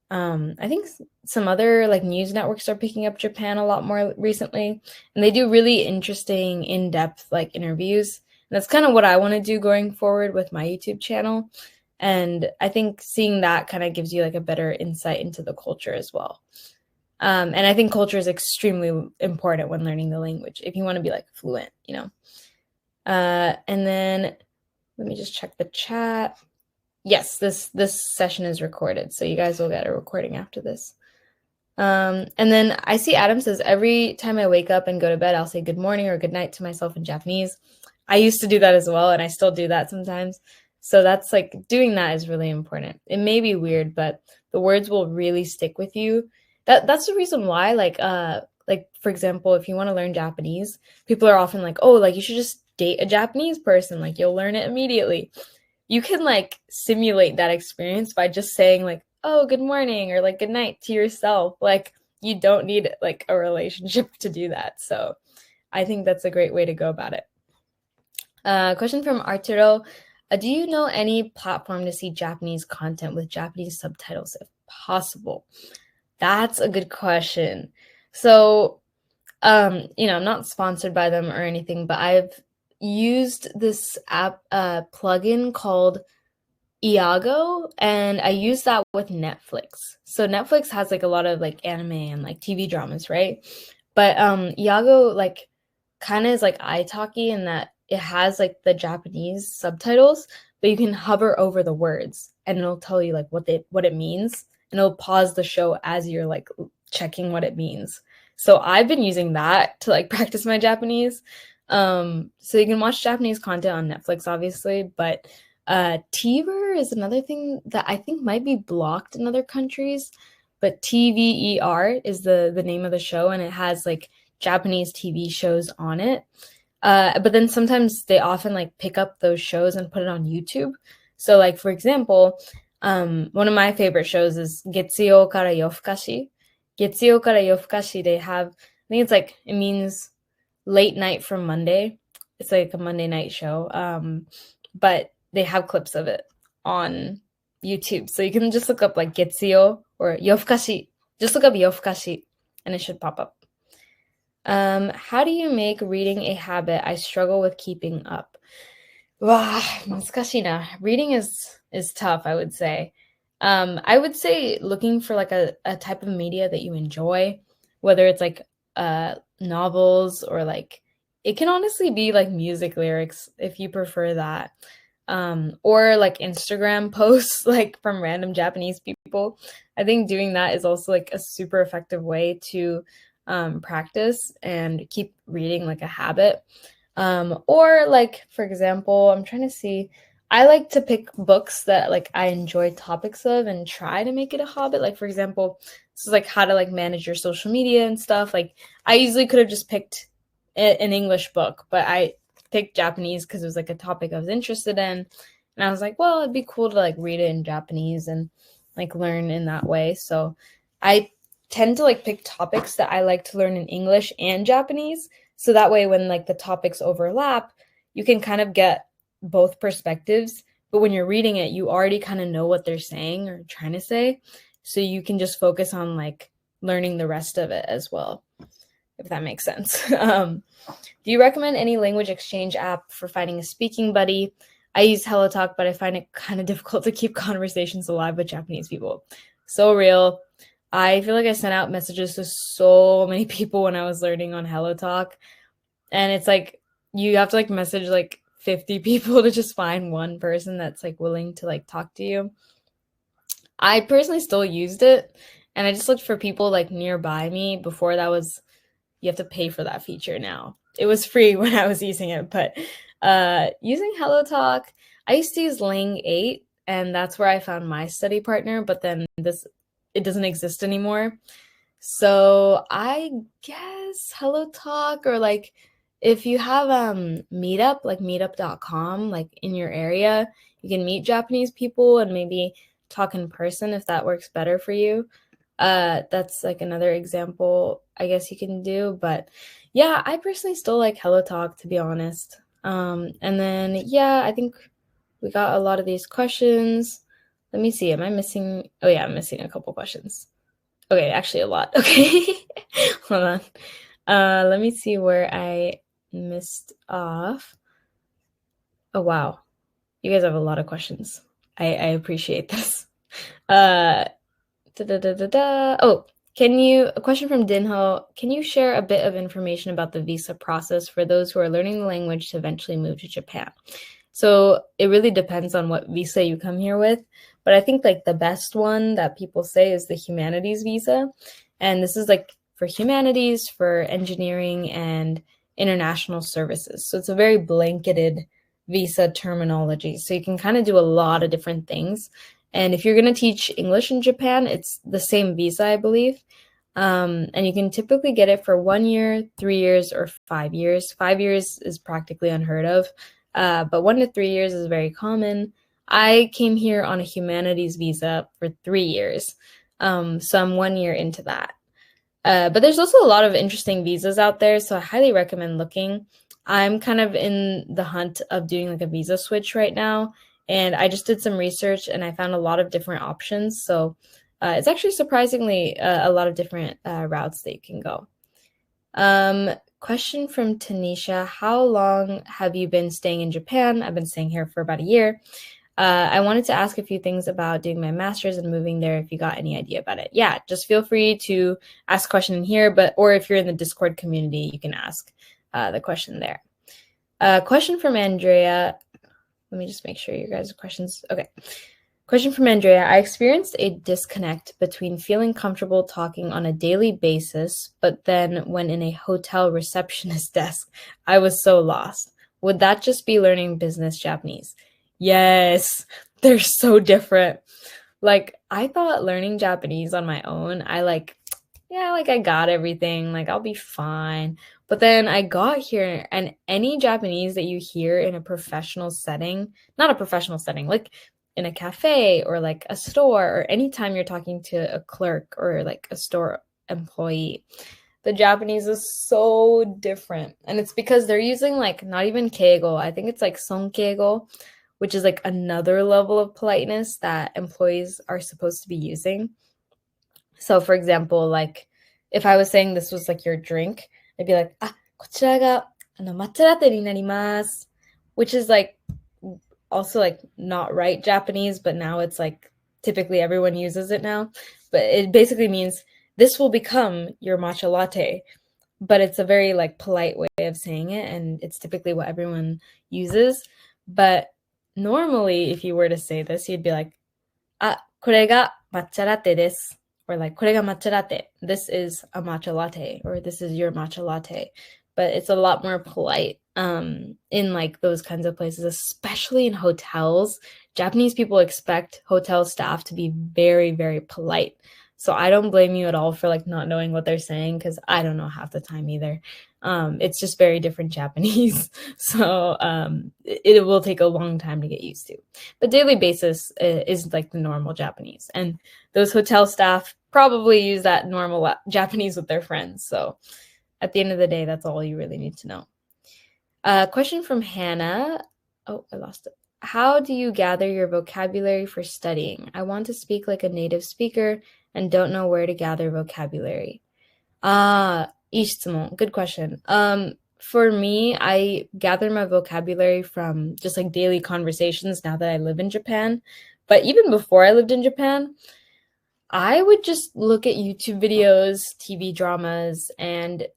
I think some other like news networks are picking up Japan a lot more recently, and they do really interesting in-depth like interviews. And that's kind of what I want to do going forward with my YouTube channel. And I think seeing that kind of gives you like a better insight into the culture as well. And I think culture is extremely important when learning the language, if you want to be like fluent, you know. And then let me just check the chat. Yes, this session is recorded, so you guys will get a recording after this. And then I see Adam says, every time I wake up and go to bed, I'll say good morning or good night to myself in Japanese. I used to do that as well, and I still do that sometimes. So that's like, doing that is really important. It may be weird, but the words will really stick with you. That's the reason why, like for example, if you want to learn Japanese, people are often like, oh, like you should just date a Japanese person, like you'll learn it immediately. You can like simulate that experience by just saying like, oh, good morning or like good night to yourself. Like you don't need like a relationship to do that. So I think that's a great way to go about it. Question from Arturo. Do you know any platform to see Japanese content with Japanese subtitles if possible? That's a good question. So, I'm not sponsored by them or anything, but I've used this app plugin called Iago, and I use that with Netflix. So Netflix has like a lot of like anime and like TV dramas, right? But Iago like kind of is like italki in that it has like the Japanese subtitles, but you can hover over the words and it'll tell you like what it means, and it'll pause the show as you're like checking what it means. So I've been using that to like practice my Japanese. So you can watch Japanese content on Netflix, obviously, but TVer is another thing that I think might be blocked in other countries, but TVER is the name of the show, and it has like Japanese TV shows on it. But then sometimes they often like pick up those shows and put it on YouTube. So like, for example, one of my favorite shows is Getsuyo kara Yofukashi. Getsuyo kara Yofukashi, they have, I think it's like, it means late night from Monday. It's like a Monday night show. But they have clips of it on YouTube. So you can just look up like Getsuyo or Yofukashi. Just look up Yofukashi and it should pop up. How do you make reading a habit? I struggle with keeping up. Wow, 難しいな. Reading is tough, I would say. I would say looking for like a type of media that you enjoy, whether it's like novels or like, it can honestly be like music lyrics if you prefer that. Or like Instagram posts like from random Japanese people. I think doing that is also like a super effective way to practice and keep reading like a habit. Or like, for example, I'm trying to see, I like to pick books that like I enjoy topics of and try to make it a habit. Like, for example, this is like how to like manage your social media and stuff. Like I easily could have just picked an English book, but I picked Japanese because it was like a topic I was interested in. And I was like, well, it'd be cool to like read it in Japanese and like learn in that way. So I tend to like pick topics that I like to learn in English and Japanese. So that way when like the topics overlap, you can kind of get both perspectives. But when you're reading it, you already kind of know what they're saying or trying to say. So you can just focus on like learning the rest of it as well, if that makes sense. Do you recommend any language exchange app for finding a speaking buddy? I use HelloTalk, but I find it kind of difficult to keep conversations alive with Japanese people. So real. I feel like I sent out messages to so many people when I was learning on HelloTalk. And it's like, you have to like message like 50 people to just find one person that's like willing to like talk to you. I personally still used it, and I just looked for people like nearby me. Before that was, you have to pay for that feature now. It was free when I was using it, but using HelloTalk, I used to use Ling 8. and that's where I found my study partner, but then it doesn't exist anymore. So I guess Hello Talk, or like if you have Meetup, like meetup.com, like in your area, you can meet Japanese people and maybe talk in person if that works better for you. That's like another example I guess you can do. But yeah, I personally still like Hello Talk, to be honest. And then yeah, I think we got a lot of these questions. Let me see. Am I missing? Oh yeah, I'm missing a couple questions. Okay, actually a lot. Okay. Hold on. Let me see where I missed off. Oh wow. You guys have a lot of questions. I appreciate this. Oh, a question from Dinho. Can you share a bit of information about the visa process for those who are learning the language to eventually move to Japan? So it really depends on what visa you come here with. But I think like the best one that people say is the humanities visa. And this is like for humanities, for engineering, and international services. So it's a very blanketed visa terminology. So you can kind of do a lot of different things. And if you're going to teach English in Japan, it's the same visa, I believe. And you can typically get it for 1 year, 3 years, or 5 years. 5 years is practically unheard of. But 1 to 3 years is very common. I came here on a humanities visa for 3 years. So I'm 1 year into that. But there's also a lot of interesting visas out there, so I highly recommend looking. I'm kind of in the hunt of doing like a visa switch right now, and I just did some research and I found a lot of different options. So it's actually surprisingly a lot of different routes that you can go. Question from Tanisha. How long have you been staying in Japan? I've been staying here for about a year. I wanted to ask a few things about doing my master's and moving there, if you got any idea about it. Yeah, just feel free to ask a question in here, or if you're in the Discord community, you can ask the question there. Question from Andrea. Let me just make sure you guys have questions. Okay. Question from Andrea. I experienced a disconnect between feeling comfortable talking on a daily basis, but then when in a hotel receptionist desk, I was so lost. Would that just be learning business Japanese? Yes, they're so different. Like, I thought learning Japanese on my own, I got everything, like I'll be fine. But then I got here, and any Japanese that you hear in a professional setting, not a professional setting, like in a cafe or like a store, or anytime you're talking to a clerk or like a store employee, the Japanese is so different. And it's because they're using like not even keigo, I think it's like sonkeigo, which is like another level of politeness that employees are supposed to be using. So for example, like if I was saying this was like your drink, I'd be like, こちらが抹茶ラテになります, which is like also like not right Japanese, but now it's like typically everyone uses it now. But it basically means this will become your matcha latte. But it's a very like polite way of saying it, and it's typically what everyone uses. But normally, if you were to say this, you'd be like, これが抹茶ラテです. Or like, これが抹茶ラテ. This is a matcha latte, or this is your matcha latte. But it's a lot more polite in like those kinds of places, especially in hotels. Japanese people expect hotel staff to be very, very polite. So I don't blame you at all for like not knowing what they're saying, because I don't know half the time either. It's just very different Japanese. So it will take a long time to get used to. But daily basis is like the normal Japanese. And those hotel staff probably use that normal Japanese with their friends. So at the end of the day, that's all you really need to know. Question from Hannah. Oh, I lost it. How do you gather your vocabulary for studying? I want to speak like a native speaker and don't know where to gather vocabulary. いい質問. Good question. For me, I gather my vocabulary from just like daily conversations now that I live in Japan. But even before I lived in Japan, I would just look at YouTube videos, TV dramas, and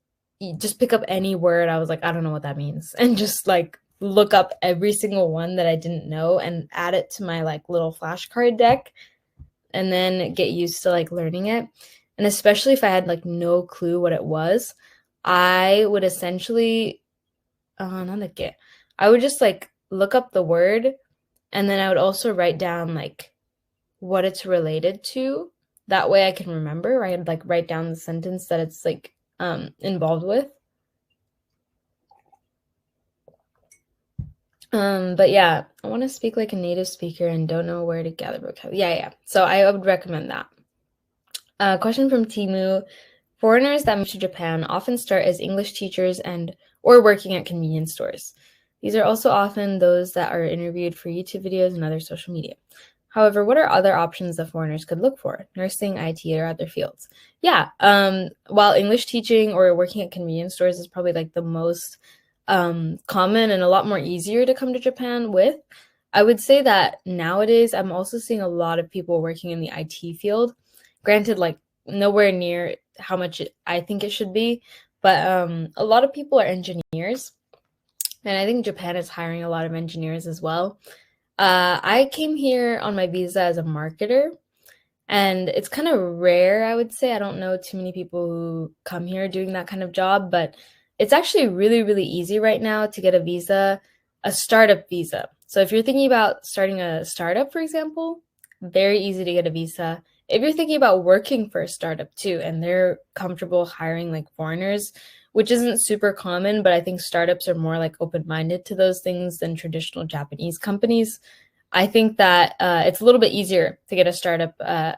just pick up any word. I was like, I don't know what that means. And just like look up every single one that I didn't know and add it to my like little flashcard deck, and then get used to like learning it. And especially if I had like no clue what it was, I would essentially, I would just like look up the word And then I would also write down like what it's related to. That way I can remember, right? I'd like write down the sentence that it's like involved with. But yeah, I want to speak like a native speaker and don't know where to gather vocabulary. Yeah. So I would recommend that. Question from Timu. Foreigners that move to Japan often start as English teachers or working at convenience stores. These are also often those that are interviewed for YouTube videos and other social media. However, what are other options that foreigners could look for? Nursing, IT, or other fields? Yeah, while English teaching or working at convenience stores is probably like the most common and a lot more easier to come to Japan with, I would say that nowadays I'm also seeing a lot of people working in the IT field. Granted, like nowhere near how much I think it should be, but a lot of people are engineers, and I think Japan is hiring a lot of engineers as well. I came here on my visa as a marketer, and it's kind of rare, I would say. I don't know too many people who come here doing that kind of job, but it's actually really, really easy right now to get a visa, a startup visa. So if you're thinking about starting a startup, for example, very easy to get a visa. If you're thinking about working for a startup too, and they're comfortable hiring like foreigners, which isn't super common, but I think startups are more like open-minded to those things than traditional Japanese companies. I think that it's a little bit easier to get a startup, a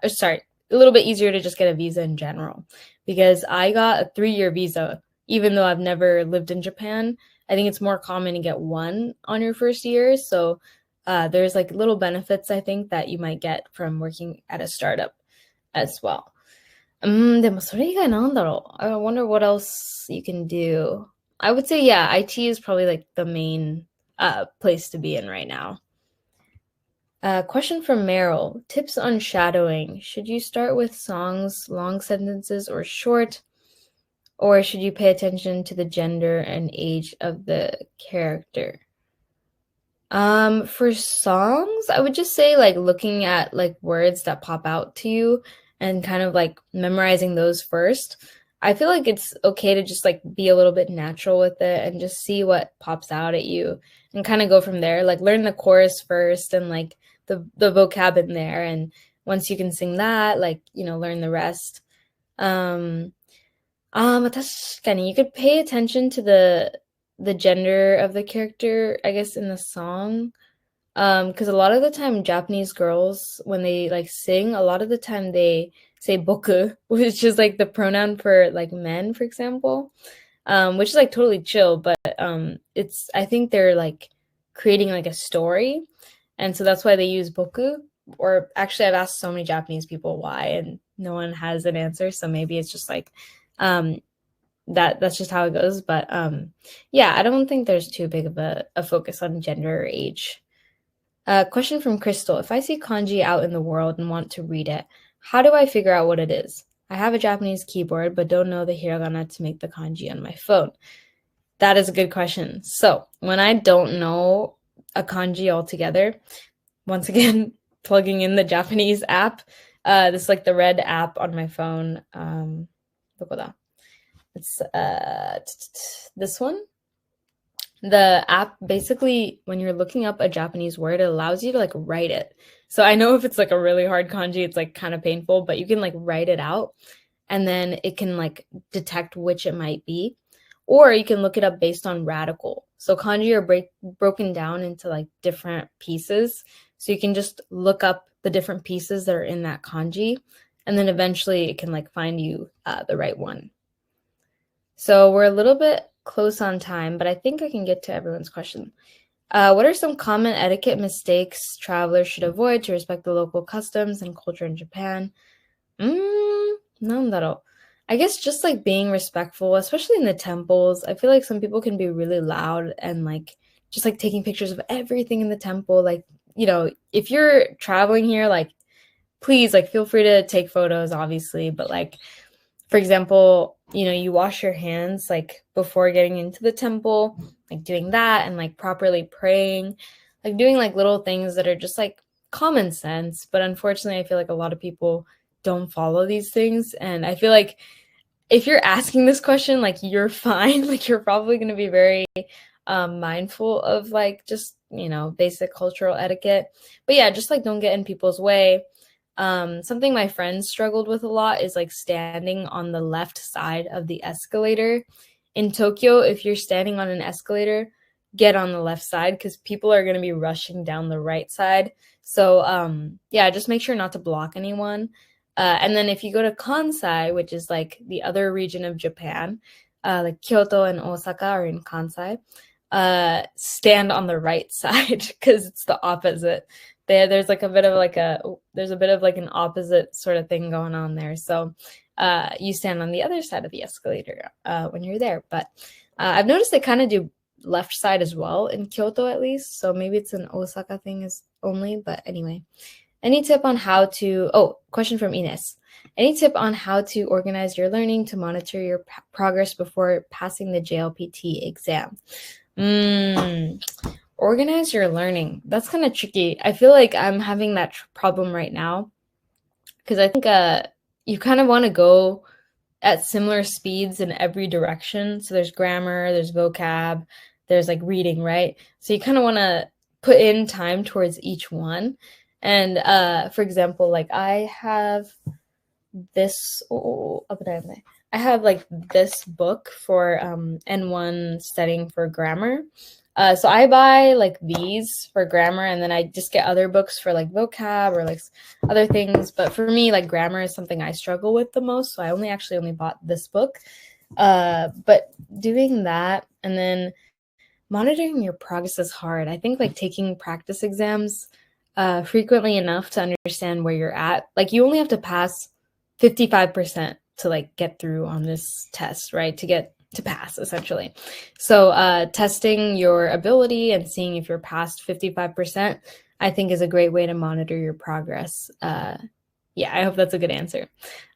little bit easier to just get a visa in general, because I got a 3-year visa, even though I've never lived in Japan. I think it's more common to get one on your first year. So there's like little benefits, I think, that you might get from working at a startup as well. でもそれ以外なんだろう? I wonder what else you can do. I would say, yeah, IT is probably like the main place to be in right now. Question from Meryl. Tips on shadowing. Should you start with songs, long sentences, or short? Or should you pay attention to the gender and age of the character? For songs, I would just say like looking at like words that pop out to you and kind of like memorizing those first. I feel like it's okay to just like be a little bit natural with it and just see what pops out at you and kind of go from there. Like learn the chorus first and like the vocab in there, and once you can sing that, like, learn the rest. 確かに you could pay attention to the gender of the character, I guess, in the song. Because a lot of the time Japanese girls, when they like sing, a lot of the time they say boku, which is like the pronoun for like men, for example, which is like totally chill, but I think they're like creating like a story, and so that's why they use boku. Or actually, I've asked so many Japanese people why, and no one has an answer, so maybe it's just like that's just how it goes. But yeah, I don't think there's too big of a focus on gender or age. Question from Crystal. If I see kanji out in the world and want to read it, how do I figure out what it is? I have a Japanese keyboard, but don't know the hiragana to make the kanji on my phone. That is a good question. So when I don't know a kanji altogether, once again, plugging in the Japanese app, this is like the red app on my phone. It's this one. The app, basically, when you're looking up a Japanese word, it allows you to like write it. So I know if it's like a really hard kanji, it's like kind of painful, but you can like write it out, and then it can like detect which it might be. Or you can look it up based on radical. So kanji are broken down into like different pieces. So you can just look up the different pieces that are in that kanji, and then eventually it can like find you the right one. So we're a little bit close on time, but I think I can get to everyone's question. What are some common etiquette mistakes travelers should avoid to respect the local customs and culture in Japan? なんだろう. I guess just like being respectful, especially in the temples. I feel like some people can be really loud and like just like taking pictures of everything in the temple. Like, if you're traveling here, like please like feel free to take photos, obviously, but like, for example, you wash your hands like before getting into the temple, like doing that and like properly praying, like doing like little things that are just like common sense. But unfortunately, I feel like a lot of people don't follow these things. And I feel like if you're asking this question, like you're fine, like you're probably going to be very mindful of like just, basic cultural etiquette. But yeah, just like don't get in people's way. Something my friends struggled with a lot is like standing on the left side of the escalator. In Tokyo, if you're standing on an escalator, get on the left side because people are going to be rushing down the right side. So yeah, just make sure not to block anyone. And then if you go to Kansai, which is like the other region of Japan, like Kyoto and Osaka are in Kansai, stand on the right side because it's the opposite. There's like a bit of like an opposite sort of thing going on there. So you stand on the other side of the escalator when you're there. But I've noticed they kind of do left side as well in Kyoto at least. So maybe it's an Osaka thing is only. But anyway, any tip on how to, question from Ines. Any tip on how to organize your learning to monitor your progress before passing the JLPT exam? Organize your learning. That's kind of tricky. I feel like I'm having that problem right now because I think you kind of want to go at similar speeds in every direction. So there's grammar, there's vocab, there's like reading, right? So you kind of want to put in time towards each one. And for example, like I have this book for N1 studying for grammar. So I buy like these for grammar and then I just get other books for like vocab or like other things. But for me, like grammar is something I struggle with the most. So I only bought this book. But doing that and then monitoring your progress is hard. I think like taking practice exams frequently enough to understand where you're at. Like you only have to pass 55% to like get through on this test, right? To pass essentially. So testing your ability and seeing if you're past 55%, I think is a great way to monitor your progress. Yeah, I hope that's a good answer.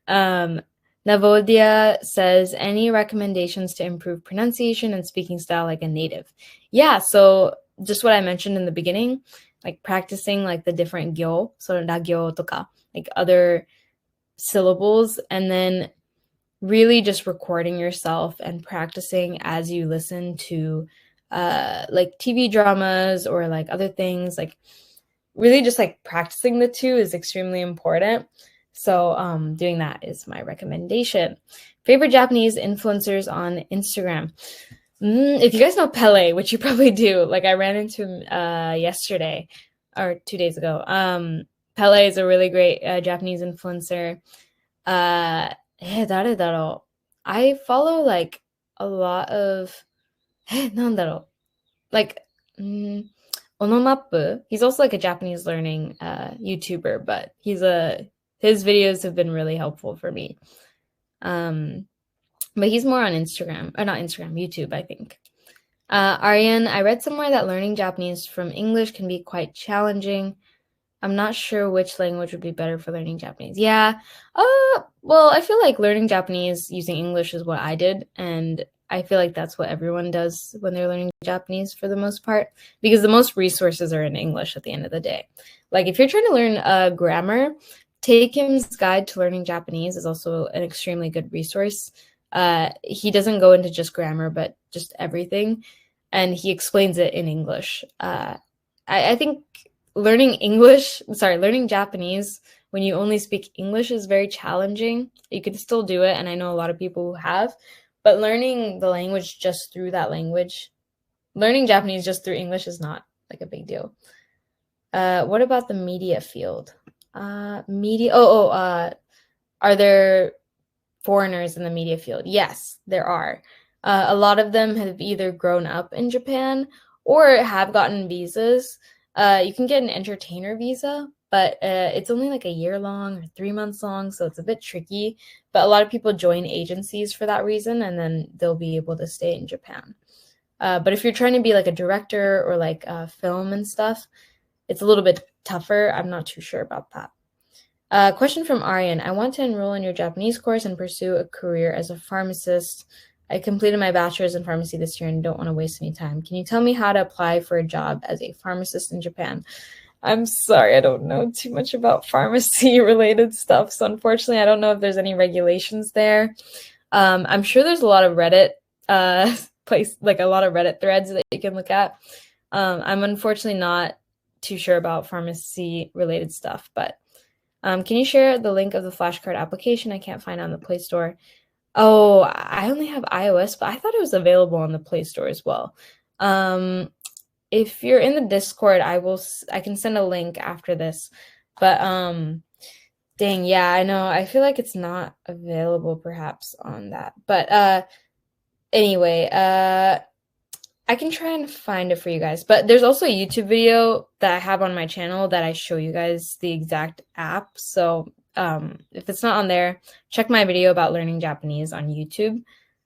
Navodia says, any recommendations to improve pronunciation and speaking style like a native? Yeah, so just what I mentioned in the beginning, like practicing like the different gyo, so ragyo toka, like other syllables, and then really just recording yourself and practicing as you listen to like TV dramas or like other things. Like really just like practicing the two is extremely important. So doing that is my recommendation. Favorite Japanese influencers on Instagram. If you guys know Pele, which you probably do, like I ran into him yesterday or 2 days ago. Pele is a really great Japanese influencer. 誰だろう? I follow like a lot of なんだろう? Like Onomap. He's also like a Japanese learning YouTuber, but his videos have been really helpful for me. But he's more on Instagram, or not Instagram, YouTube, I think. Aryan, I read somewhere that learning Japanese from English can be quite challenging. I'm not sure which language would be better for learning Japanese. Yeah. Well, I feel like learning Japanese using English is what I did. And I feel like that's what everyone does when they're learning Japanese for the most part, because the most resources are in English at the end of the day. Like if you're trying to learn grammar, Take Kim's Guide to Learning Japanese is also an extremely good resource. He doesn't go into just grammar, but just everything. And he explains it in English. I think learning Japanese when you only speak English is very challenging. You can still do it, and I know a lot of people who have, but learning the language just through that language, learning Japanese just through English is not like a big deal. What about the media field? Are there foreigners in the media field? Yes, there are. A lot of them have either grown up in Japan or have gotten visas. You can get an entertainer visa, but it's only like a year long or 3 months long, so it's a bit tricky. But a lot of people join agencies for that reason, and then they'll be able to stay in Japan. But if you're trying to be like a director or like film and stuff, it's a little bit tougher. I'm not too sure about that. Question from Aryan. I want to enroll in your Japanese course and pursue a career as a pharmacist. I completed my bachelor's in pharmacy this year and don't want to waste any time. Can you tell me how to apply for a job as a pharmacist in Japan? I'm sorry, I don't know too much about pharmacy-related stuff, so unfortunately, I don't know if there's any regulations there. I'm sure there's a lot of Reddit place, like a lot of Reddit threads that you can look at. I'm unfortunately not too sure about pharmacy related stuff, but can you share the link of the flashcard application? I can't find it on the Play Store. Oh, I only have iOS, but I thought it was available on the Play Store as well. If you're in the Discord, I can send a link after this. But dang, yeah, I know. I feel like it's not available perhaps on that. But anyway, I can try and find it for you guys. But there's also a YouTube video that I have on my channel that I show you guys the exact app. So if it's not on there, check my video about learning Japanese on YouTube.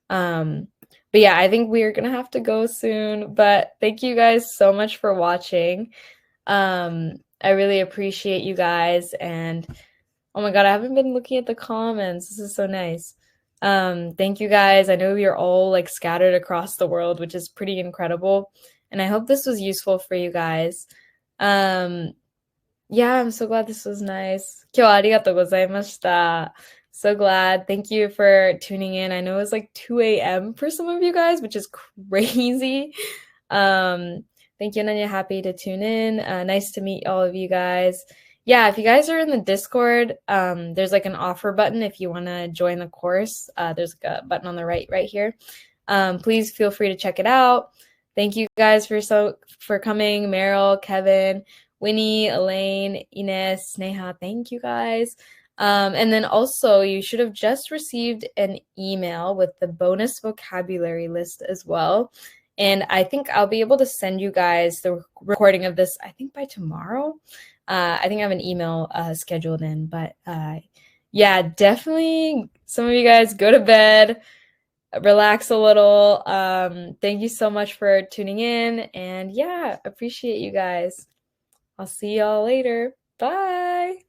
But yeah, I think we're gonna have to go soon. But thank you guys so much for watching. I really appreciate you guys. And oh my God, I haven't been looking at the comments. This is so nice. Thank you guys. I know you're all like scattered across the world, which is pretty incredible. And I hope this was useful for you guys. Yeah, I'm so glad this was nice. 今日はありがとうございました。So glad. Thank you for tuning in. I know it's like 2 a.m. for some of you guys, which is crazy. Thank you, Ananya. Happy to tune in. Nice to meet all of you guys. Yeah, if you guys are in the Discord, there's like an offer button if you want to join the course. There's a button on the right here. Please feel free to check it out. Thank you guys for coming. Meryl, Kevin, Winnie, Elaine, Ines, Sneha. Thank you guys. And then also you should have just received an email with the bonus vocabulary list as well. And I think I'll be able to send you guys the recording of this, I think by tomorrow. I think I have an email scheduled in, but yeah, definitely some of you guys go to bed, relax a little. Thank you so much for tuning in, and yeah, appreciate you guys. I'll see y'all later. Bye.